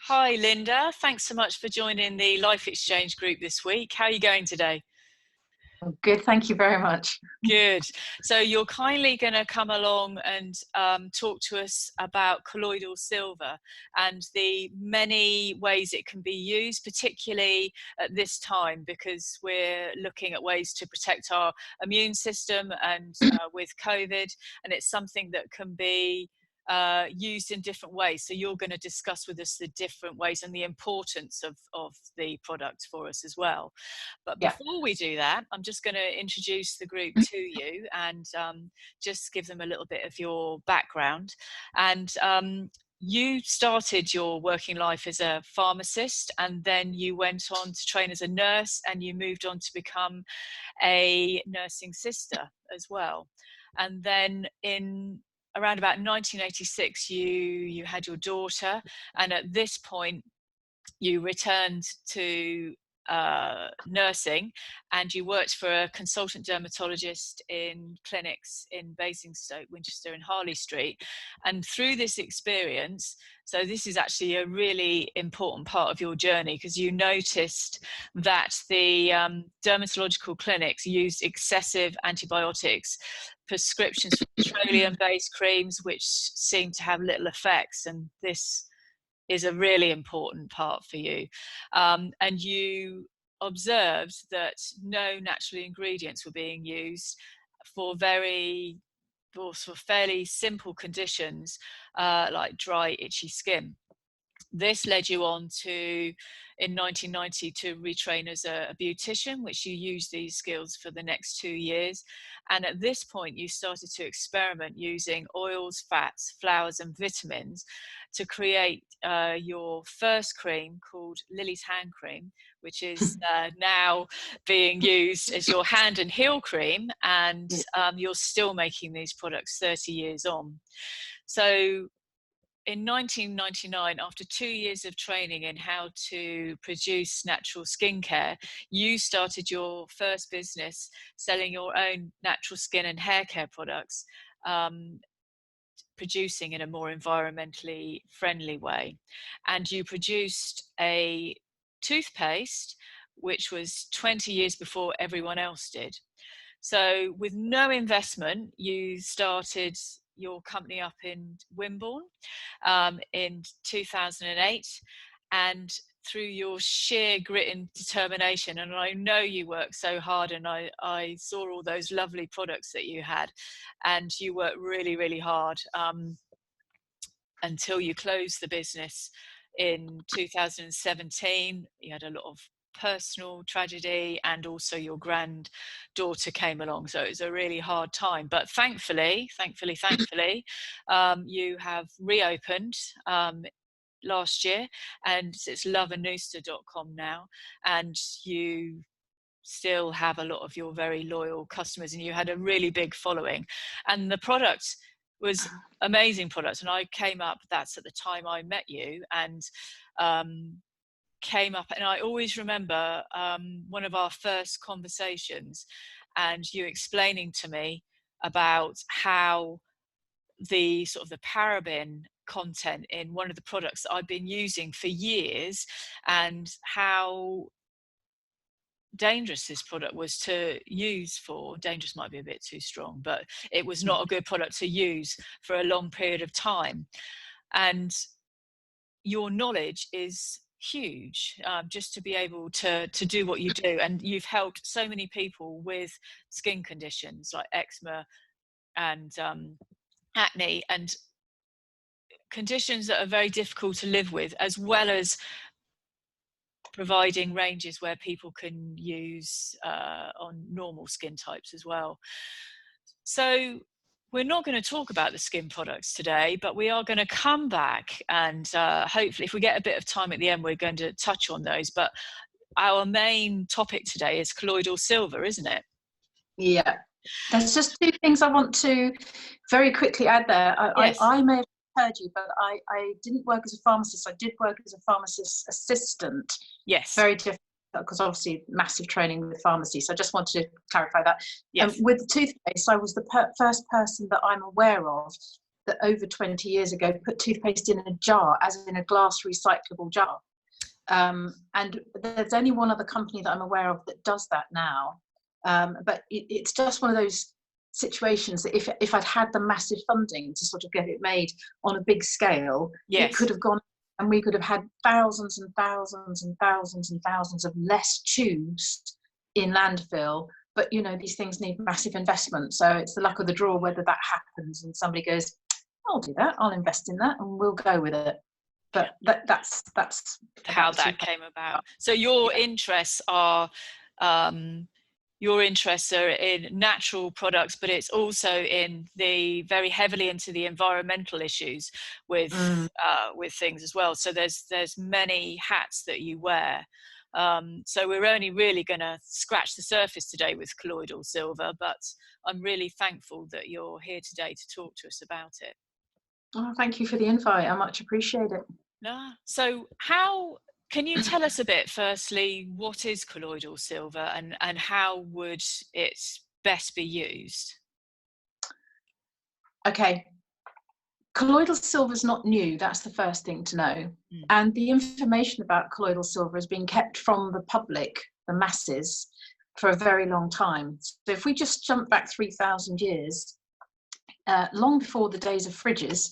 Hi, Linda. Thanks so much for joining the Life Exchange group this week. How are you going today? Good, thank you very much. Good. So you're kindly going to come along and talk to us about colloidal silver and the many ways it can be used, particularly at this time, because we're looking at ways to protect our immune system and with COVID, and it's something that can be used in different ways. So you're going to discuss with us the different ways and the importance of the product for us as well. But Yeah. before we do that, I'm just going to introduce the group to you and just give them a little bit of your background. And you started your working life as a pharmacist, and then you went on to train as a nurse, and you moved on to become a nursing sister as well. And then in around about 1986, you had your daughter, and at this point you returned to nursing, and you worked for a consultant dermatologist in clinics in Basingstoke, Winchester and Harley Street. And through this experience, so this is actually a really important part of your journey, because you noticed that the dermatological clinics used excessive antibiotics, prescriptions for petroleum-based creams which seem to have little effects, and this is a really important part for you. And you observed that no natural ingredients were being used for fairly simple conditions like dry, itchy skin. This led you on to, in 1990, to retrain as a beautician, which you used these skills for the next 2 years. And at this point, you started to experiment using oils, fats, flowers, and vitamins to create your first cream called Lily's Hand Cream, which is now being used as your hand and heel cream. And you're still making these products 30 years on. So in 1999, after 2 years of training in how to produce natural skincare, you started your first business selling your own natural skin and hair care products, producing in a more environmentally friendly way. And you produced a toothpaste which was 20 years before everyone else did. So with no investment, you started your company up in Wimborne in 2008. And through your sheer grit and determination, and I know you worked so hard, and I saw all those lovely products that you had, and you worked really, really hard until you closed the business in 2017. You had a lot of personal tragedy, and also your granddaughter came along, so it was a really hard time. But thankfully, you have reopened last year, and it's loveanousta.com now, and you still have a lot of your very loyal customers, and you had a really big following, and the product was amazing product. And I came up, that's at the time I met you, and came up, and I always remember one of our first conversations and you explaining to me about how the sort of the paraben content in one of the products that I've been using for years, and how dangerous this product was to use for. Dangerous might be a bit too strong, but it was not a good product to use for a long period of time. And your knowledge is huge, just to be able to do what you do. And you've helped so many people with skin conditions like eczema and acne, and conditions that are very difficult to live with, as well as providing ranges where people can use on normal skin types as well. So we're not going to talk about the skin products today, but we are going to come back, and hopefully if we get a bit of time at the end, we're going to touch on those. But our main topic today is colloidal silver, isn't it? Yeah. There's just two things I want to very quickly add there. Yes. I may have heard you, but I didn't work as a pharmacist. I did work as a pharmacist assistant. Yes. Very different, because obviously massive training with pharmacy. So I just wanted to clarify that. Yes. With the toothpaste, I was the first person that I'm aware of that over 20 years ago put toothpaste in a jar, as in a glass recyclable jar. And there's only one other company that I'm aware of that does that now. But it's just one of those situations that if I'd had the massive funding to sort of get it made on a big scale, Yes. it could have gone, and we could have had thousands and thousands and thousands and thousands of less tubes in landfill. But you know, these things need massive investment, so it's the luck of the draw whether that happens and somebody goes, I'll do that, I'll invest in that, and we'll go with it. But that's how that came about. So your interests are in natural products, but it's also in the very heavily into the environmental issues with things as well. So there's many hats that you wear. So we're only really going to scratch the surface today with colloidal silver, but I'm really thankful that you're here today to talk to us about it. Oh, thank you for the invite. I much appreciate it. So how can you tell us a bit, firstly, what is colloidal silver and how would it best be used? Okay. Colloidal silver is not new. That's the first thing to know. And the information about colloidal silver has been kept from the public, the masses, for a very long time. So if we just jump back 3,000 years, long before the days of fridges,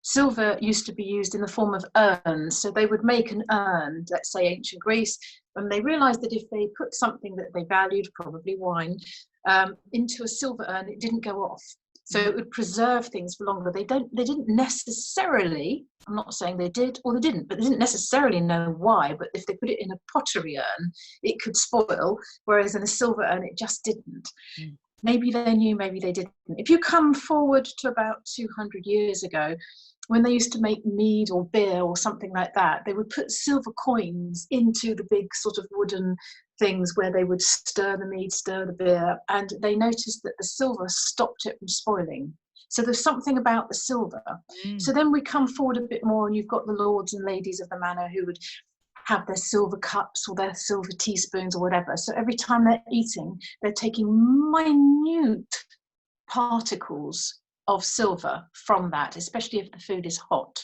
silver used to be used in the form of urns. So they would make an urn, let's say ancient Greece, and they realized that if they put something that they valued, probably wine, into a silver urn, it didn't go off. So it would preserve things for longer. They didn't necessarily, I'm not saying they did or they didn't, but they didn't necessarily know why. But if they put it in a pottery urn, it could spoil, whereas in a silver urn, it just didn't. Maybe they knew, maybe they didn't. If you come forward to about 200 years ago, when they used to make mead or beer or something like that, they would put silver coins into the big sort of wooden things where they would stir the mead, stir the beer, and they noticed that the silver stopped it from spoiling. So there's something about the silver. So then we come forward a bit more, and you've got the lords and ladies of the manor who would have their silver cups or their silver teaspoons or whatever. So every time they're eating, they're taking minute particles of silver from that, especially if the food is hot.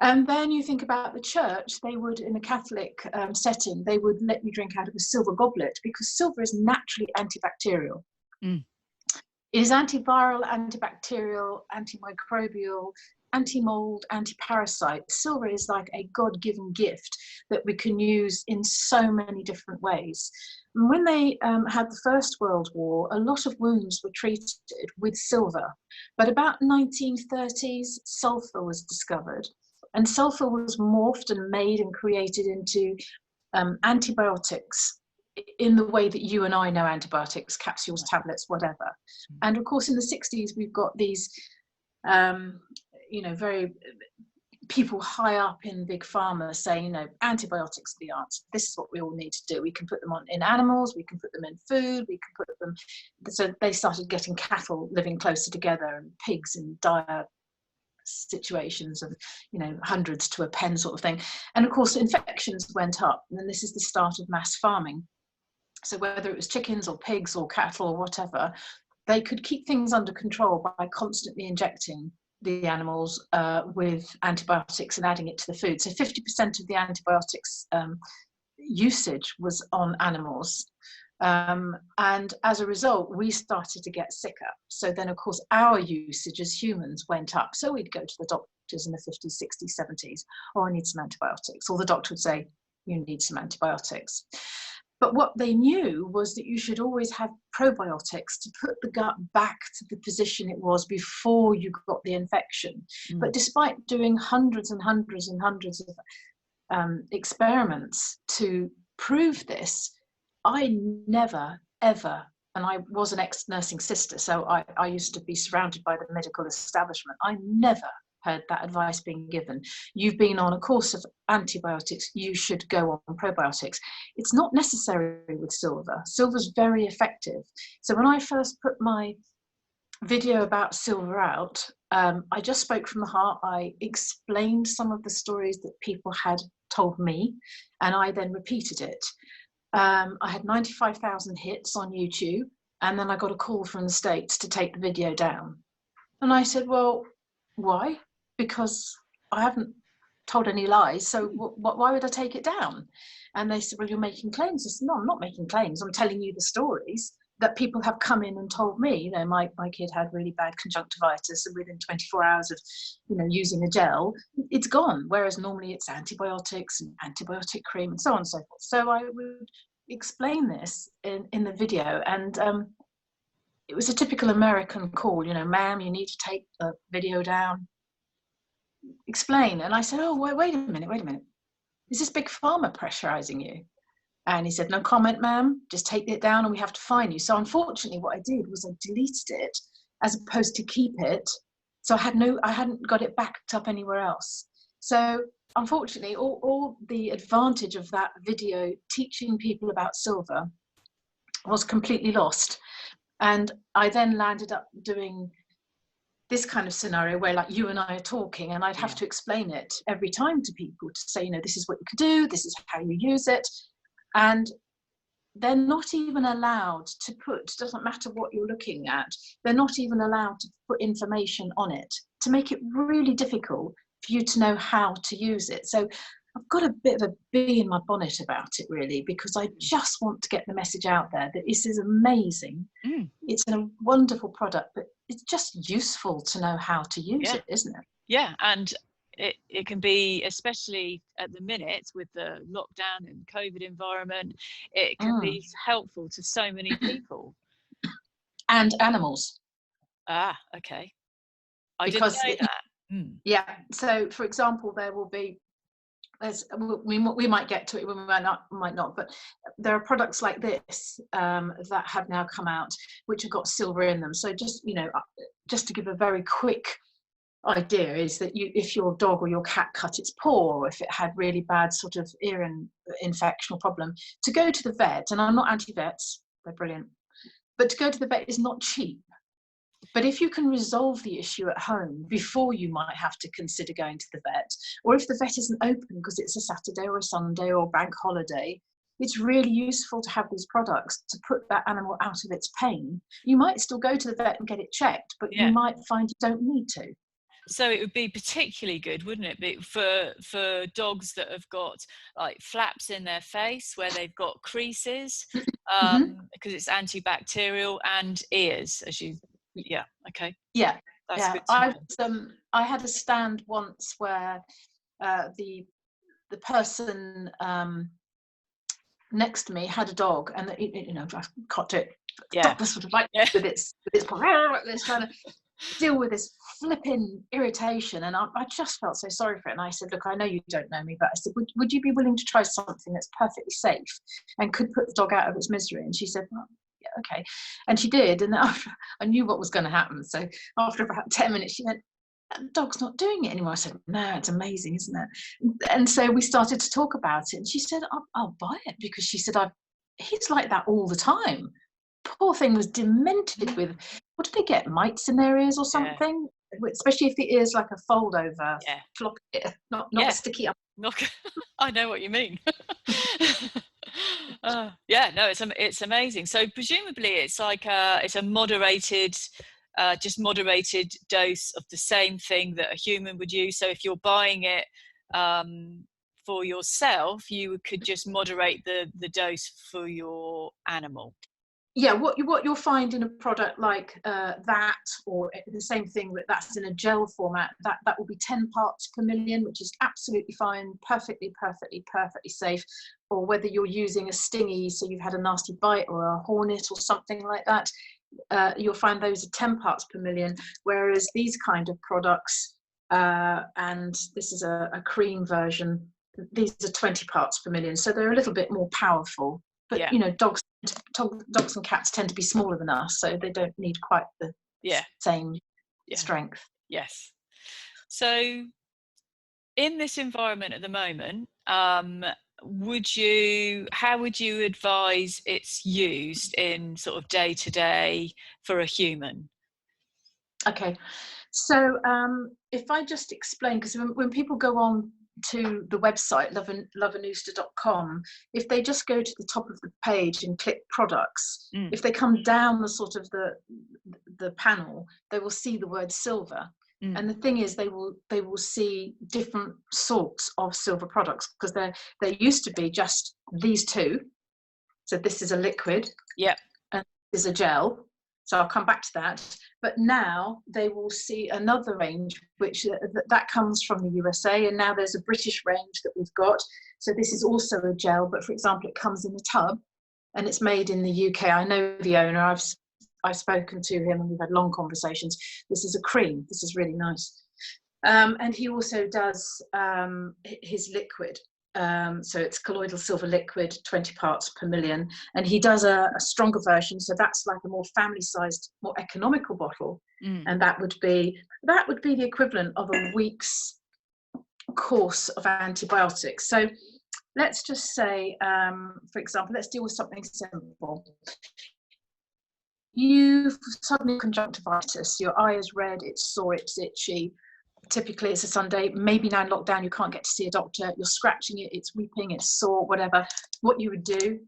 And then you think about the church, they would, in a Catholic setting, they would let you drink out of a silver goblet because silver is naturally antibacterial. It is antiviral, antibacterial, antimicrobial, anti-mold, anti-parasite. Silver is like a God-given gift that we can use in so many different ways. And when they had the First World War, a lot of wounds were treated with silver. But about 1930s, sulfur was discovered. And sulfur was morphed and made and created into antibiotics in the way that you and I know antibiotics, capsules, tablets, whatever. And of course, in the 60s, we've got these, very people high up in big pharma saying, antibiotics are the answer. This is what we all need to do. We can put them in animals, we can put them in food, we can put them. So they started getting cattle living closer together and pigs in dire situations of hundreds to a pen sort of thing. And of course infections went up, and then this is the start of mass farming. So whether it was chickens or pigs or cattle or whatever, they could keep things under control by constantly injecting the animals with antibiotics and adding it to the food. So 50% of the antibiotics usage was on animals. And as a result, we started to get sicker. So then, of course, our usage as humans went up. So we'd go to the doctors in the 50s, 60s, 70s, I need some antibiotics. Or the doctor would say, you need some antibiotics. But what they knew was that you should always have probiotics to put the gut back to the position it was before you got the infection. But despite doing hundreds and hundreds and hundreds of experiments to prove this, I never, ever, and I was an ex-nursing sister, so I used to be surrounded by the medical establishment. I never heard that advice being given. You've been on a course of antibiotics, you should go on probiotics. It's not necessary with silver. Silver's very effective. So when I first put my video about silver out, I just spoke from the heart. I explained some of the stories that people had told me, and I then repeated it. I had 95,000 hits on YouTube, and then I got a call from the States to take the video down. And I said, well, why? Because I haven't told any lies, so why would I take it down? And they said, well, you're making claims. I said, no, I'm not making claims. I'm telling you the stories that people have come in and told me. You know, my kid had really bad conjunctivitis, and within 24 hours of, you know, using a gel, it's gone. Whereas normally it's antibiotics and antibiotic cream and so on and so forth. So I would explain this in the video, and it was a typical American call, you know, ma'am, you need to take the video down. Explain. And I said, oh, wait a minute. Is this big pharma pressurizing you? And he said, no comment, ma'am, just take it down and we have to fine you. So unfortunately, what I did was I deleted it as opposed to keep it. So I hadn't got it backed up anywhere else. So unfortunately, all the advantage of that video teaching people about silver was completely lost. And I then landed up doing this kind of scenario where, like, you and I are talking, and I'd have to explain it every time to people to say, you know, this is what you could do, this is how you use it. And they're not even allowed to put, doesn't matter what you're looking at, they're not even allowed to put information on it, to make it really difficult for you to know how to use it. So I've got a bit of a bee in my bonnet about it, really, because I just want to get the message out there that this is amazing. It's a wonderful product, but it's just useful to know how to use it, isn't it? Yeah, and it can be, especially at the minute with the lockdown and COVID environment, it can be helpful to so many people. And animals. Ah, okay. I didn't know that. Yeah, so for example, there will be, we might get to it, we might not, but there are products like this that have now come out which have got silver in them. So just, you know, just to give a very quick idea, is that if your dog or your cat cut its paw, or if it had really bad sort of ear infection or problem, to go to the vet, and I'm not anti-vets, they're brilliant, but to go to the vet is not cheap. But if you can resolve the issue at home before you might have to consider going to the vet, or if the vet isn't open because it's a Saturday or a Sunday or bank holiday, it's really useful to have these products to put that animal out of its pain. You might still go to the vet and get it checked, but you might find you don't need to. So it would be particularly good, wouldn't it, be for dogs that have got like flaps in their face where they've got creases, because it's antibacterial, and ears, as you. Yeah. Okay. Yeah. That's good to know. I had a stand once where the person next to me had a dog, and you know, I caught it. The dog was sort of like with its trying to deal with this flipping irritation, and I just felt so sorry for it. And I said, look, I know you don't know me, but I said, would you be willing to try something that's perfectly safe and could put the dog out of its misery? And she said, well, yeah, okay. And she did. And after, I knew what was going to happen. So after about 10 minutes, she went, the dog's not doing it anymore. I said, no, it's amazing, isn't it? And so we started to talk about it, and she said, I'll buy it, because she said, he's like that all the time. Poor thing was demented with, what do they get, mites in their ears or something? Especially if the ear's like a fold over, flop, not sticky up. I know what you mean. Yeah, no, it's amazing. So presumably it's like it's a moderated, just moderated dose of the same thing that a human would use. So if you're buying it for yourself, you could just moderate the dose for your animal. Yeah, what you'll find in a product like that, or the same thing that's in a gel format, that will be 10 parts per million, which is absolutely fine, perfectly safe. Or whether you're using a stingy, so you've had a nasty bite, or a hornet or something like that, you'll find those are 10 parts per million. Whereas these kind of products, and this is a cream version, these are 20 parts per million, so they're a little bit more powerful. But you know, dogs and cats tend to be smaller than us, so they don't need quite the same strength. Yes. So in this environment at the moment, how would you advise it's used in sort of day to day for a human? Okay, so if I just explain, because when people go on to the website lindaanousta.com, if they just go to the top of the page and click products, if they come down the sort of the panel, they will see the word silver. And the thing is, they will see different sorts of silver products, because there used to be just these two. So this is a liquid, and this is a gel. So I'll come back to that. But now they will see another range, which that comes from the USA, and now there's a British range that we've got. So this is also a gel, but for example, it comes in a tub, and it's made in the UK. I know the owner. I've spoken to him, and we've had long conversations. This is a cream. This is really nice. And he also does his liquid. So it's colloidal silver liquid, 20 parts per million. And he does a stronger version. So that's like a more family-sized, more economical bottle. And that would be the equivalent of a week's course of antibiotics. So let's just say, for example, let's deal with something simple. You've suddenly conjunctivitis, your eye is red, it's sore, it's itchy. Typically it's a Sunday, maybe now in lockdown you can't get to see a doctor, you're scratching it, it's weeping, it's sore, whatever. What you would do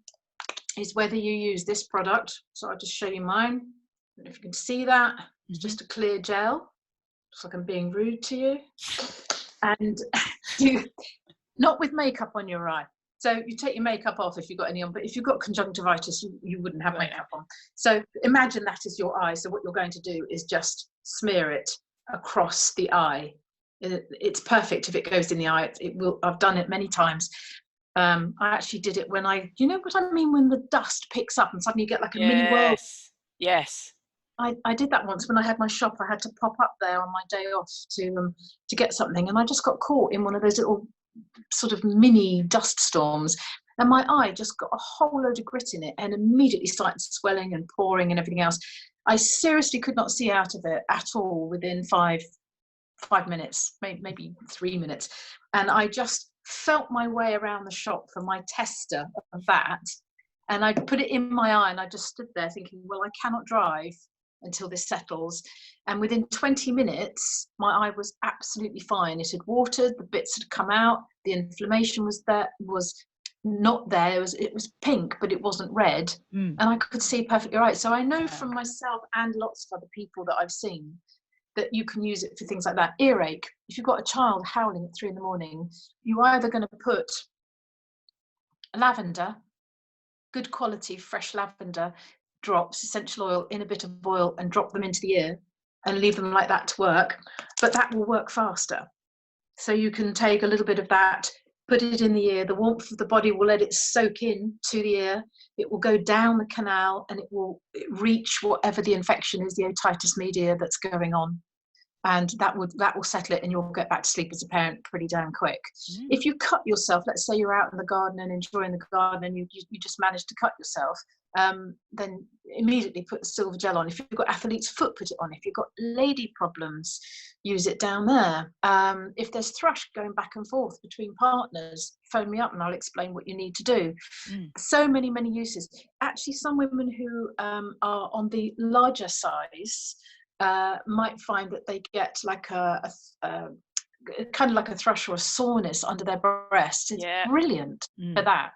is, whether you use this product, so I'll just show you mine. I don't know if you can see that. It's just a clear gel. Looks like I'm being rude to you. And you, not with makeup on your eye. So you take your makeup off if you've got any on, but if you've got conjunctivitis, you wouldn't have makeup on. So imagine that is your eye. So what you're going to do is just smear it across the eye. It's perfect if it goes in the eye. It will. I've done it many times. I actually did it when you know what I mean, when the dust picks up and suddenly you get like a mini world. Yes. I did that once when I had my shop. I had to pop up there on my day off to get something, and I just got caught in one of those little sort of mini dust storms, and my eye just got a whole load of grit in it and immediately started swelling and pouring and everything else. I seriously could not see out of it at all within five minutes, maybe 3 minutes, and I just felt my way around the shop for my tester of that, and I put it in my eye, and I just stood there thinking, well, I cannot drive until this settles. And within 20 minutes my eye was absolutely fine. It had watered, the bits had come out, the inflammation was not there, it was pink but it wasn't red, and I could see perfectly right. So I know from myself and lots of other people that I've seen that you can use it for things like that. Earache, if you've got a child howling at 3 a.m, you're either going to put lavender, good quality fresh lavender drops, essential oil in a bit of oil, and drop them into the ear and leave them like that to work, but that will work faster. So you can take a little bit of that, put it in the ear, the warmth of the body will let it soak in to the ear, it will go down the canal, and it will reach whatever the infection is, the otitis media that's going on, and that will settle it, and you'll get back to sleep as a parent pretty damn quick. If you cut yourself, let's say you're out in the garden and enjoying the garden, and you just managed to cut yourself, then immediately put the silver gel on. If you've got athlete's foot, put it on. If you've got lady problems, use it down there. If there's thrush going back and forth between partners, phone me up and I'll explain what you need to do. So many uses. Actually, some women who are on the larger size might find that they get like a kind of like a thrush or a soreness under their breast. It's brilliant for that.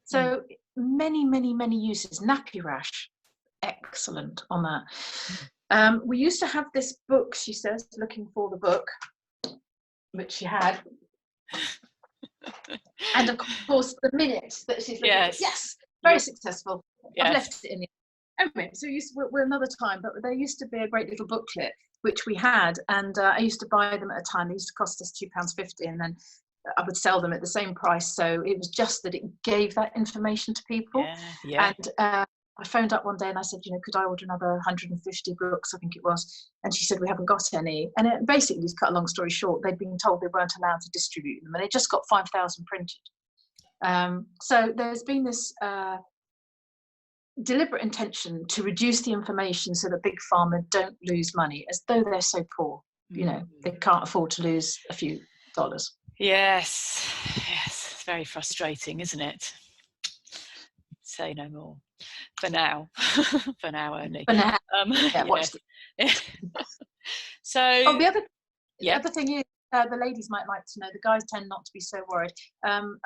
So many uses. Nappy rash, excellent on that. We used to have this book, she says, looking for the book, which she had. And of course, the minute that she's looking for, very successful. I've left it in the anyway, so we're another time, but there used to be a great little booklet which we had, and I used to buy them at a time. They used to cost us £2.50, and then I would sell them at the same price. So it was just that it gave that information to people. And I phoned up one day and I said, could I order another 150 books, I think it was, and she said, we haven't got any. And it basically, to cut a long story short, they'd been told they weren't allowed to distribute them, and they just got 5,000 printed. So there's been this deliberate intention to reduce the information so that big pharma don't lose money, as though they're so poor, they can't afford to lose a few dollars. Yes, it's very frustrating, isn't it? Say no more. For now. For now only. For now. Watch So the other thing is, the ladies might like to know, the guys tend not to be so worried. I'm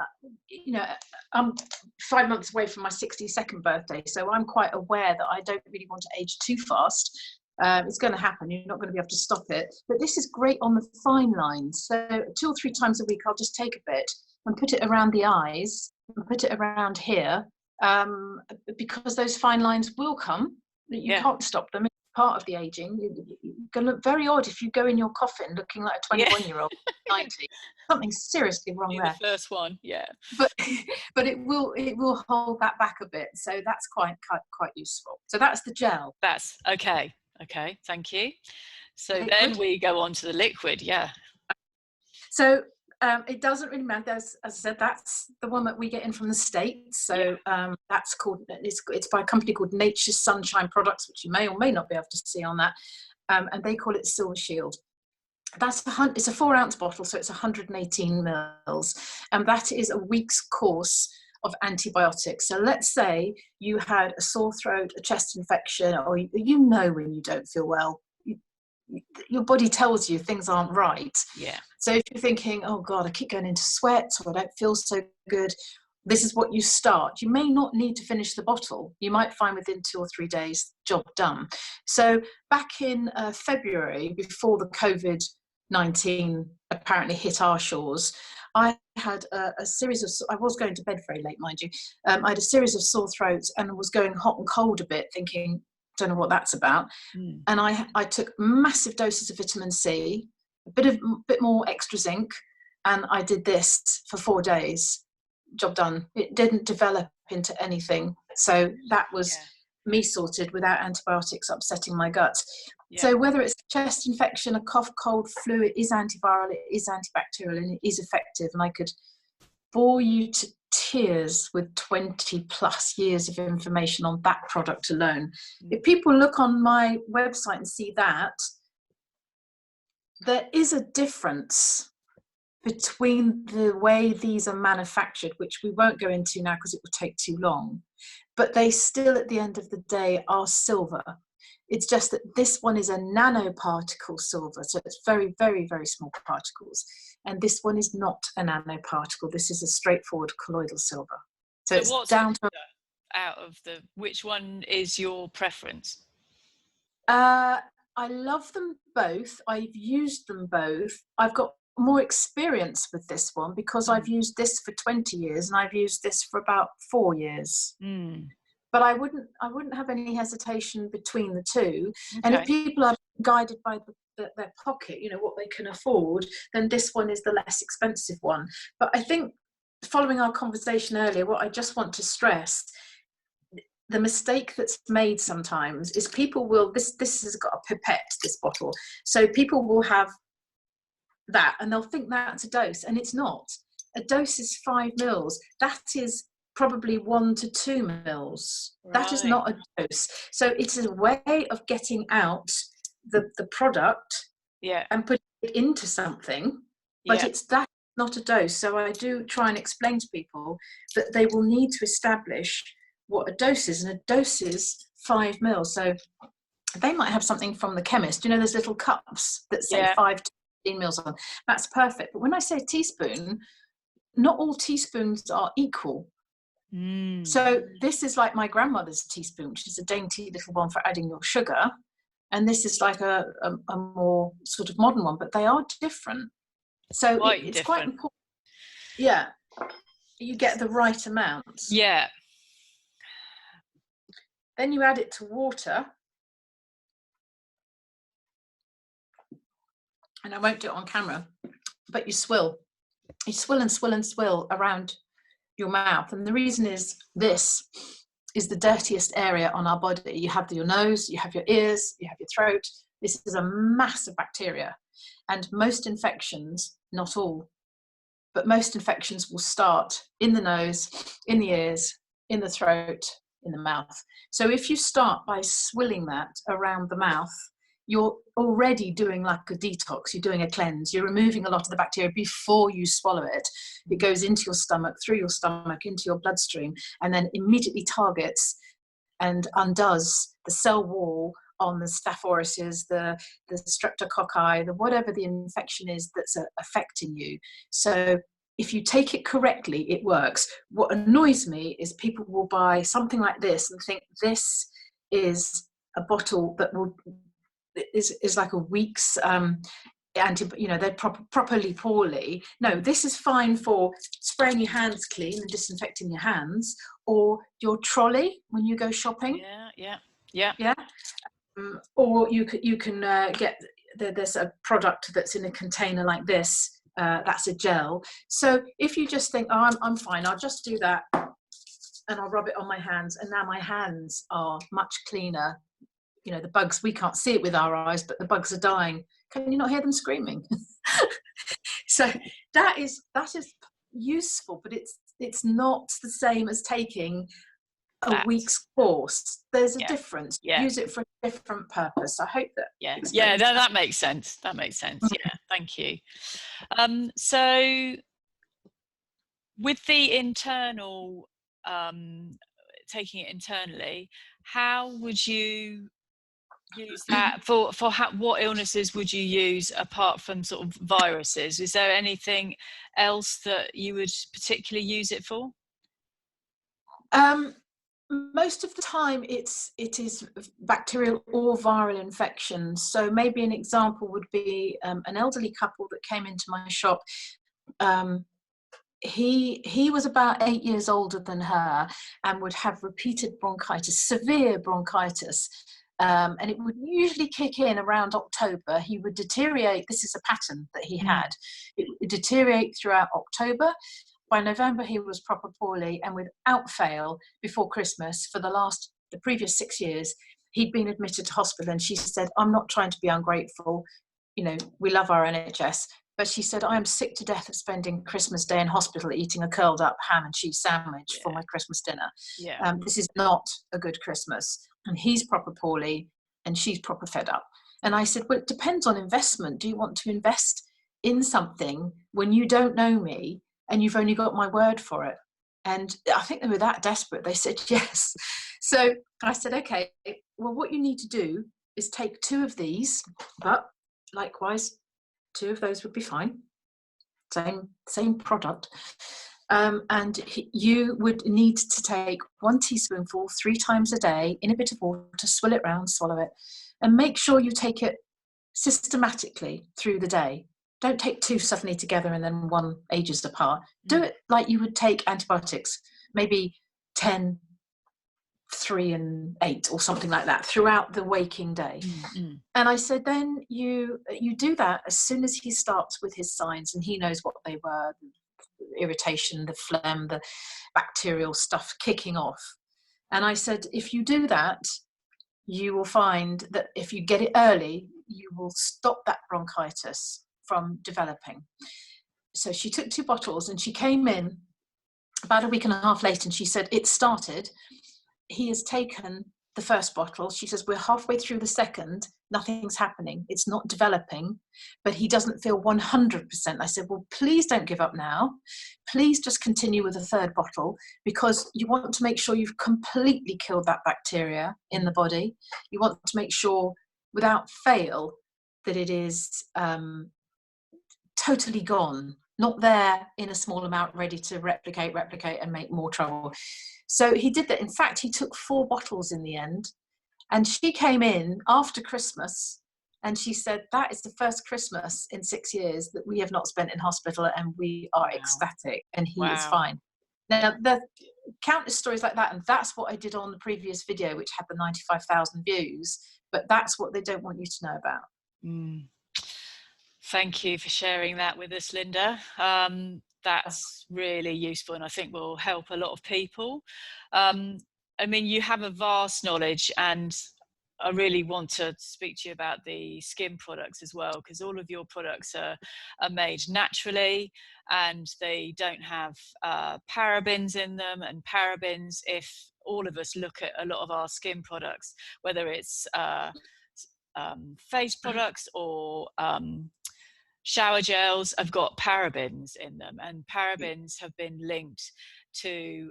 5 months away from my 62nd birthday, so I'm quite aware that I don't really want to age too fast. It's going to happen. You're not going to be able to stop it. But this is great on the fine lines. So 2 or 3 times a week, I'll just take a bit and put it around the eyes and put it around here, because those fine lines will come. You can't stop them. It's part of the aging. You're going to look very odd if you go in your coffin looking like a 21-year-old, 90. Something seriously wrong there. The first one, yeah. But it will hold that back a bit. So that's quite useful. So that's the gel. That's okay. Okay, thank you. So liquid. Then we go on to the liquid, yeah. So it doesn't really matter. As I said, that's the one that we get in from the States. So that's called, it's by a company called Nature's Sunshine Products, which you may or may not be able to see on that. And they call it Silver Shield. It's a 4-ounce bottle, so it's 118 mils. And that is a week's course of antibiotics. So let's say you had a sore throat, a chest infection, or when you don't feel well, your body tells you things aren't right. Yeah. So if you're thinking, oh God, I keep going into sweats, or I don't feel so good, this is what you start. You may not need to finish the bottle. You might find within 2 or 3 days, job done. So back in February, before the COVID-19 apparently hit our shores, I had a series of, I was going to bed very late, mind you. I had a series of sore throats and was going hot and cold a bit, thinking, don't know what that's about. And I took massive doses of vitamin C, a bit more extra zinc, and I did this for 4 days. Job done. It didn't develop into anything. So that was me sorted without antibiotics upsetting my gut. So whether it's a chest infection, a cough, cold, flu, it is antiviral, it is antibacterial, and it is effective. And I could bore you to tears with 20 plus years of information on that product alone. If people look on my website and see that, there is a difference between the way these are manufactured, which we won't go into now because it would take too long, but they still at the end of the day are silver. It's just that this one is a nanoparticle silver, so it's very, very, very small particles. And this one is not a nanoparticle. This is a straightforward colloidal silver. So it's what's down to out of which one is your preference? I love them both. I've used them both. I've got more experience with this one because I've used this for 20 years and I've used this for about 4 years. But I wouldn't have any hesitation between the two. Okay. And if people are guided by their pocket, what they can afford, then this one is the less expensive one. But I think following our conversation earlier, what I just want to stress, the mistake that's made sometimes is people will, this has got a pipette, this bottle. So people will have that and they'll think that's a dose, and it's not. A dose is 5 mils. That is probably 1 to 2 mils. Right. That is not a dose. So it's a way of getting out the product and putting it into something, but it's that not a dose. So I do try and explain to people that they will need to establish what a dose is, and a dose is 5 mils. So they might have something from the chemist, those little cups that say 5 to 15 mils on. That's perfect. But when I say teaspoon, not all teaspoons are equal. So this is like my grandmother's teaspoon, which is a dainty little one for adding your sugar, and this is like a more sort of modern one, but they are different. So it's quite important. Yeah, you get the right amount. Yeah. Then you add it to water, and I won't do it on camera, but you swill and swill and swill around your mouth. And the reason is, this is the dirtiest area on our body. You have your nose, you have your ears, you have your throat. This is a mass of bacteria, and most infections, not all, but most infections will start in the nose, in the ears, in the throat, in the mouth. So if you start by swilling that around the mouth, you're already doing like a detox, you're doing a cleanse, you're removing a lot of the bacteria before you swallow it. It goes into your stomach, through your stomach, into your bloodstream, and then immediately targets and undoes the cell wall on the Staph aureus, the streptococci, the whatever the infection is that's affecting you. So if you take it correctly, it works. What annoys me is people will buy something like this and think this is a bottle that will is like a week's they're properly poorly. No, this is fine for spraying your hands clean and disinfecting your hands, or your trolley when you go shopping. Yeah. Or you can get there's a product that's in a container like this. That's a gel. So if you just think, oh, I'm fine, I'll just do that and I'll rub it on my hands, and now my hands are much cleaner. You know, the bugs, we can't see it with our eyes, but the bugs are dying. Can you not hear them screaming? So that is useful, but it's not the same as taking a week's course. There's a difference. Use it for a different purpose. I hope that that makes sense. Yeah, thank you. So with the internal taking it internally, how would you use that for what illnesses would you use apart from sort of viruses? Is there anything else that you would particularly use it for? Most of the time it is bacterial or viral infections. So maybe an example would be an elderly couple that came into my shop. He was about 8 years older than her and would have repeated bronchitis, severe bronchitis. And it would usually kick in around October. He would deteriorate. This is a pattern that he had. It would deteriorate throughout October. By November, he was proper poorly, and without fail, before Christmas, for the previous 6 years, he'd been admitted to hospital. And she said, I'm not trying to be ungrateful. You know, we love our NHS. But she said, I am sick to death of spending Christmas Day in hospital eating a curled up ham and cheese sandwich for my Christmas dinner. This is not a good Christmas. And he's proper poorly and she's proper fed up. And I said, well, it depends on investment. Do you want to invest in something when you don't know me and you've only got my word for it? And I think they were that desperate. They said yes. So I said, okay, well, what you need to do is take 2 of these, but likewise, 2 of those would be fine. Same product. And you would need to take 1 teaspoonful 3 times a day in a bit of water, swill it round, swallow it, and make sure you take it systematically through the day. Don't take 2 suddenly together and then 1 ages apart. Do it like you would take antibiotics, maybe 10, 3 and 8 or something like that throughout the waking day. And I said, then you do that as soon as he starts with his signs, and he knows what they were: the irritation, the phlegm, the bacterial stuff kicking off. And I said, if you do that, you will find that if you get it early, you will stop that bronchitis from developing. So she took 2 bottles and she came in about a week and a half later and she said, it started. He has taken the first bottle. She says, we're halfway through the second. Nothing's happening. It's not developing, but he doesn't feel 100%. I said, well, please don't give up now. Please just continue with the 3rd bottle, because you want to make sure you've completely killed that bacteria in the body. You want to make sure without fail that it is totally gone, not there in a small amount, ready to replicate and make more trouble. So he did that. In fact, he took 4 bottles in the end. And she came in after Christmas and she said, that is the first Christmas in 6 years that we have not spent in hospital, and we are ecstatic, and he is fine. Now, there are countless stories like that, and that's what I did on the previous video, which had the 95,000 views, but that's what they don't want you to know about. Thank you for sharing that with us, Linda. That's really useful, and I think will help a lot of people. I mean, you have a vast knowledge, and I really want to speak to you about the skin products as well, because all of your products are made naturally and they don't have parabens in them. And parabens, if all of us look at a lot of our skin products, whether it's face products or shower gels, have got parabens in them, and parabens have been linked to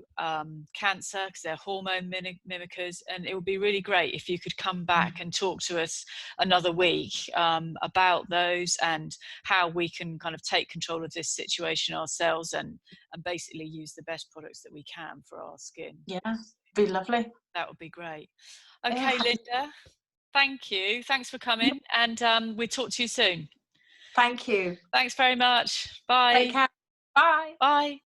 cancer because they're hormone mimickers. And it would be really great if you could come back and talk to us another week about those and how we can kind of take control of this situation ourselves and basically use the best products that we can for our skin. Yeah, be lovely. That would be great. Okay, Linda, Thank you. Thanks for coming, and we'll talk to you soon. Thank you. Thanks very much. Bye. Take care. Bye. Bye.